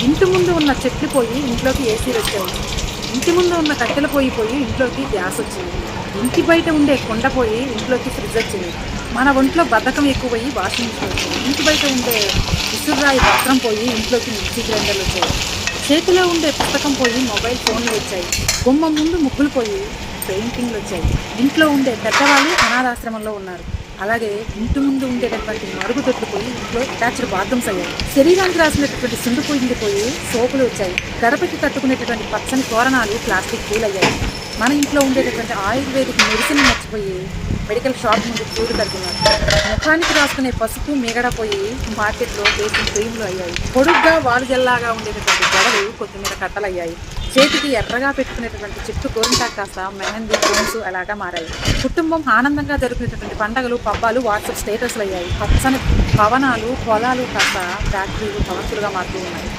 ఇంటి ముందు ఉన్న చెట్లు పోయి ఇంట్లోకి ఏసీలు వచ్చాయి. ఇంటి ముందు ఉన్న కట్టెలు పోయి ఇంట్లోకి గ్యాస్ వచ్చింది. ఇంటి బయట ఉండే కుండ పోయి ఇంట్లోకి ఫ్రిడ్జ్ వచ్చింది. మన ఒంట్లో బద్ధకం ఎక్కువయ్యి వాషింగ్ మిషన్ వచ్చింది. ఇంటి బయట ఉండే విసురాయి పత్రం పోయి ఇంట్లోకి మిక్సీ గ్రైండర్లు వచ్చాయి. చేతిలో ఉండే పుస్తకం పోయి మొబైల్ ఫోన్లు వచ్చాయి. గుమ్మం ముందు ముగ్గులు పోయి పెయింటింగ్లు వచ్చాయి. ఇంట్లో ఉండే పెద్దవాళ్ళు అనాథాశ్రమంలో ఉన్నారు. అలాగే ఇంటి ముందు ఉండేటటువంటి మరుగుదొడ్లు పోయి ఇంట్లో అటాచ్డ్ బాత్రూమ్స్ అయ్యాయి. శరీరానికి రాసినటువంటి సుండు పోయి సోపులు వచ్చాయి. గడపకి కట్టుకునేటటువంటి పచ్చని తోరణాలు ప్లాస్టిక్ పూలు అయ్యాయి. మన ఇంట్లో ఉండేటటువంటి ఆయుర్వేదిక్ మెడిసిన్ మర్చిపోయి మెడికల్ షాప్ ముందు పూలు కడుతున్నారు. ముఖానికి రాసుకునే పసుపు మిగడ పోయి మార్కెట్లో వేసిన క్రీములు అయ్యాయి. పొడుగ్గా వాలుజల్లాగా ఉండేటటువంటి గడలు కొత్తిమీర కట్టలయ్యాయి. చేతికి ఎర్రగా పెట్టుకునేటటువంటి చెట్టు గోరింటాకు కాస్త మెహందీ కోన్స్ అలాగా మారాయి. కుటుంబం ఆనందంగా జరుపుకునేటటువంటి పండగలు పబ్బాలు వాట్సాప్ స్టేటస్లు అయ్యాయి. పచ్చని భవనాలు పొలాలు కాస్త ఫ్యాక్టరీలు భవంతులుగా మారుతూ ఉన్నాయి.